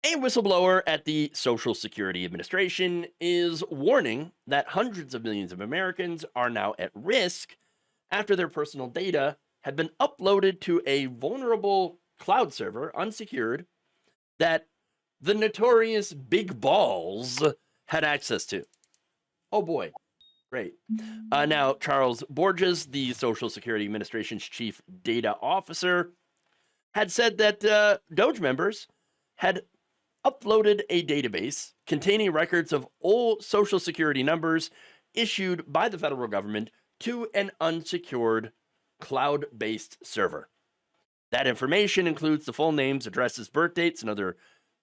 A whistleblower at the Social Security Administration is warning that hundreds of millions of Americans are now at risk after their personal data had been uploaded to a vulnerable cloud server, unsecured, that the notorious Big Balls had access to. Oh boy, great. Now, Charles Borges, the Social Security Administration's chief data officer, had said that DOGE members had uploaded a database containing records of all Social Security numbers issued by the federal government to an unsecured cloud-based server. That information includes the full names, addresses, birth dates, and other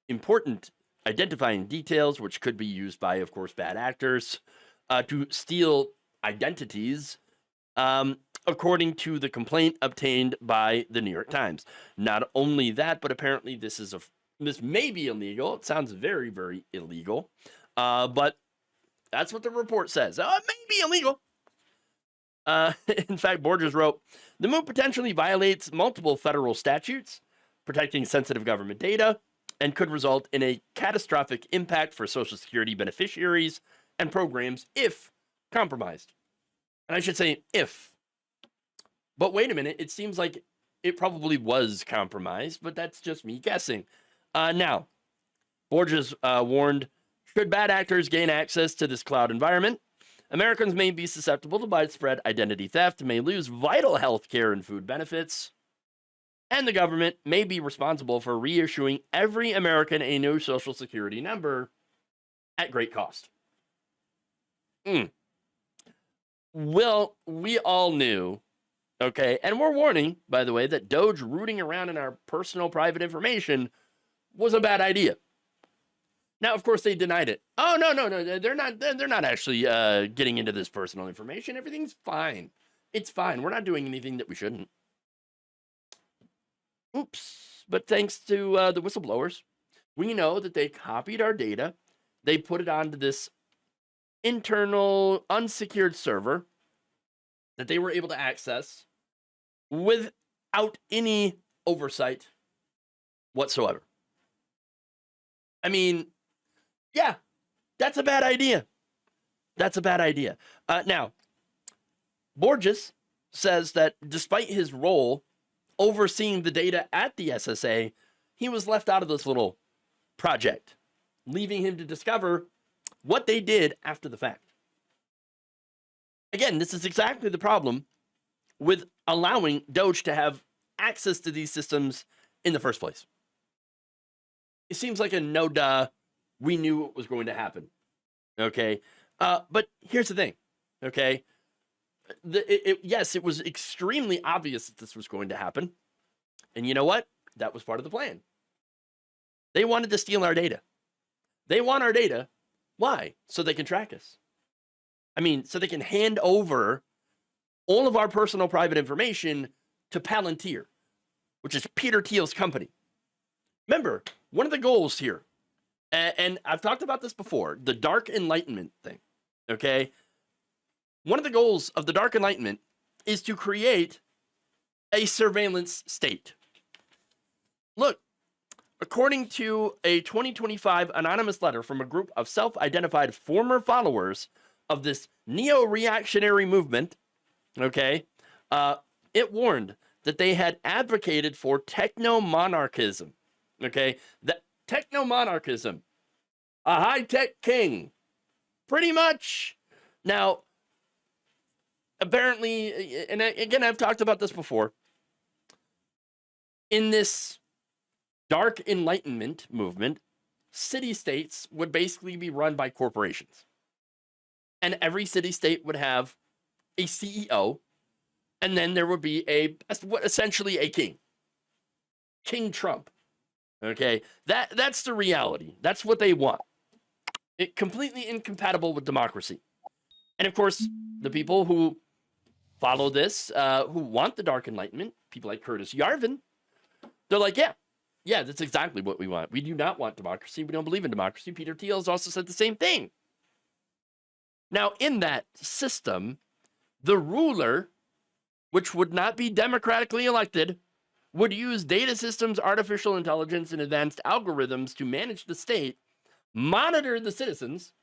important identifying details, which could be used by, of course, bad actors to steal identities, according to the complaint obtained by the New York Times. Not only that, but apparently this may be illegal. It sounds very, very illegal, but that's what the report says. It may be illegal. In fact, Borges wrote, the move potentially violates multiple federal statutes protecting sensitive government data and could result in a catastrophic impact for Social Security beneficiaries and programs if compromised. And I should say if. But wait a minute, it seems like it probably was compromised, but that's just me guessing. Now, Borges warned, should bad actors gain access to this cloud environment, Americans may be susceptible to widespread identity theft, may lose vital health care and food benefits, and the government may be responsible for reissuing every American a new Social Security number at great cost. Well, we all knew, okay, and we're warning, by the way, that DOGE rooting around in our personal private information was a bad idea. Now, of course, they denied it. Oh, no, they're not actually getting into this personal information. Everything's fine. It's fine. We're not doing anything that we shouldn't. Oops. But thanks to the whistleblowers, we know that they copied our data. They put it onto this internal unsecured server that they were able to access without any oversight whatsoever. I mean, yeah, that's a bad idea. That's a bad idea. Now, Borges says that despite his role overseeing the data at the SSA, he was left out of this little project, leaving him to discover what they did after the fact. Again, this is exactly the problem with allowing DOGE to have access to these systems in the first place. It seems like a no-duh, we knew it was going to happen, okay? But here's the thing, okay? Yes, it was extremely obvious that this was going to happen. And you know what? That was part of the plan. They wanted to steal our data. They want our data. Why? So they can track us. I mean, so they can hand over all of our personal private information to Palantir, which is Peter Thiel's company. Remember, one of the goals here, and I've talked about this before, the Dark Enlightenment thing, okay? One of the goals of the Dark Enlightenment is to create a surveillance state. Look, according to a 2025 anonymous letter from a group of self-identified former followers of this neo-reactionary movement, okay, it warned that they had advocated for techno-monarchism, okay? The techno-monarchism, a high-tech king, pretty much. Now, apparently, and again, I've talked about this before, in this Dark Enlightenment movement, city-states would basically be run by corporations. And every city-state would have a CEO, and then there would be essentially a king. King Trump. Okay? That's the reality. That's what they want. It completely incompatible with democracy. And of course, the people who follow this, who want the Dark Enlightenment, people like Curtis Yarvin, they're like, yeah, that's exactly what we want. We do not want democracy. We don't believe in democracy. Peter Thiel has also said the same thing. Now, in that system, the ruler, which would not be democratically elected, would use data systems, artificial intelligence, and advanced algorithms to manage the state, monitor the citizens,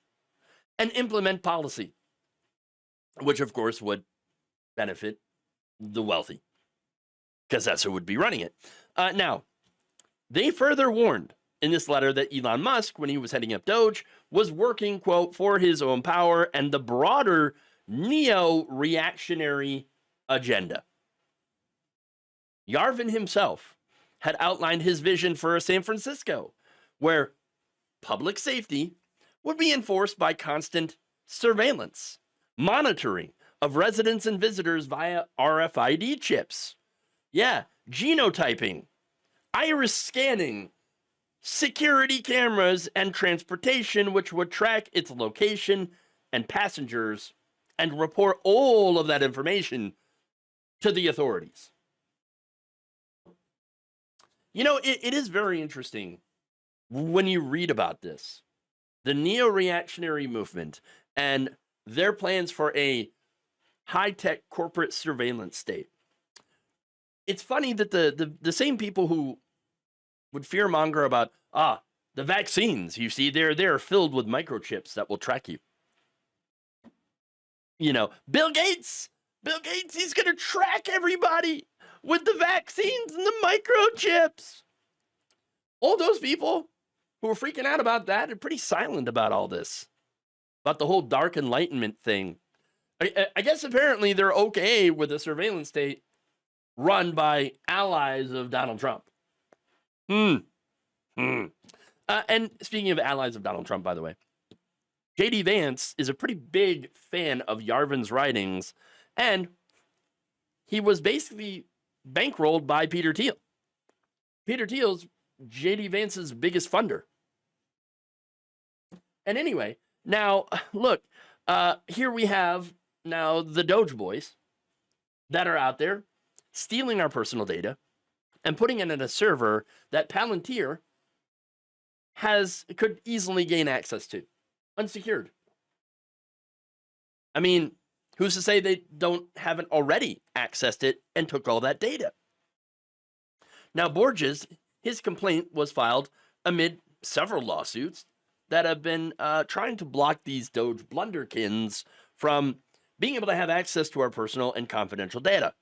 and implement policy, which of course would benefit the wealthy, because that's who would be running it. Now, they further warned in this letter that Elon Musk, when he was heading up DOGE, was working, quote, for his own power and the broader neo-reactionary agenda. Yarvin himself had outlined his vision for San Francisco, where public safety would be enforced by constant surveillance, monitoring of residents and visitors via RFID chips. Yeah, genotyping, iris scanning, security cameras, and transportation, which would track its location and passengers and report all of that information to the authorities. You know, it is very interesting when you read about this, the neo-reactionary movement and their plans for a high-tech corporate surveillance state. It's funny that the same people who would fearmonger about, the vaccines, you see, they're filled with microchips that will track you. You know, Bill Gates, he's going to track everybody with the vaccines and the microchips. All those people who are freaking out about that are pretty silent about all this, about the whole dark enlightenment thing. I guess apparently they're okay with a surveillance state run by allies of Donald Trump. And speaking of allies of Donald Trump, by the way, J.D. Vance is a pretty big fan of Yarvin's writings, and he was basically bankrolled by Peter Thiel. Peter Thiel's J.D. Vance's biggest funder. And anyway, now, look, here we have now the DOGE boys that are out there stealing our personal data and putting it in a server that Palantir could easily gain access to, unsecured. I mean, who's to say they haven't already accessed it and took all that data? Now, Borges, his complaint was filed amid several lawsuits that have been trying to block these DOGE blunderkins from being able to have access to our personal and confidential data.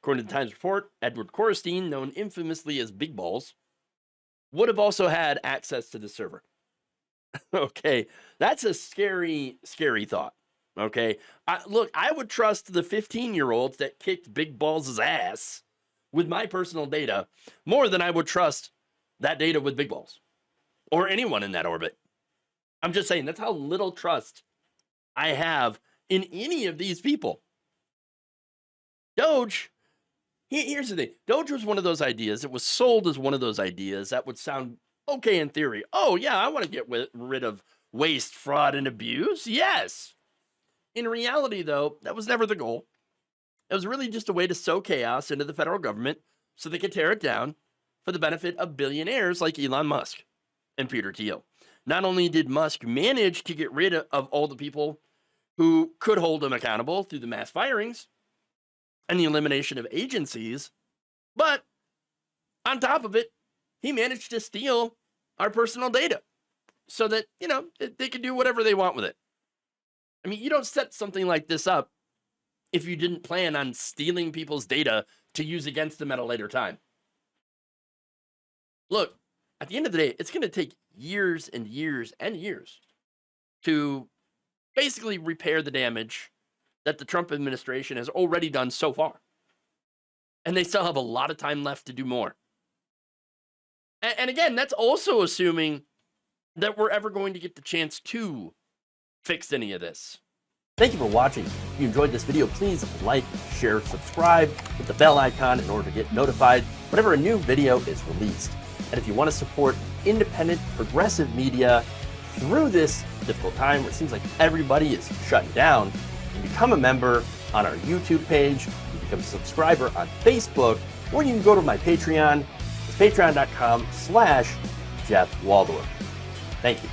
According to the Times report, Edward Korstein, known infamously as Big Balls, would have also had access to the server. Okay, that's a scary, scary thought. Okay, look, I would trust the 15-year-olds that kicked Big Balls' ass with my personal data more than I would trust that data with Big Balls or anyone in that orbit. I'm just saying, that's how little trust I have in any of these people. DOGE, here's the thing. DOGE was one of those ideas. It was sold as one of those ideas that would sound okay in theory. Oh, yeah, I want to get rid of waste, fraud, and abuse. Yes. In reality, though, that was never the goal. It was really just a way to sow chaos into the federal government so they could tear it down for the benefit of billionaires like Elon Musk and Peter Thiel. Not only did Musk manage to get rid of all the people who could hold him accountable through the mass firings and the elimination of agencies, but on top of it, he managed to steal our personal data so that, you know, they could do whatever they want with it. I mean, you don't set something like this up if you didn't plan on stealing people's data to use against them at a later time. Look, at the end of the day, it's going to take years and years and years to basically repair the damage that the Trump administration has already done so far. And they still have a lot of time left to do more. And again, that's also assuming that we're ever going to get the chance to fix any of this. Thank you for watching. If you enjoyed this video, please like, share, subscribe, hit the bell icon in order to get notified whenever a new video is released. And if you want to support independent, progressive media through this difficult time where it seems like everybody is shutting down, you can become a member on our YouTube page, you can become a subscriber on Facebook, or you can go to my Patreon. It's patreon.com/Jeff Waldorf. Thank you.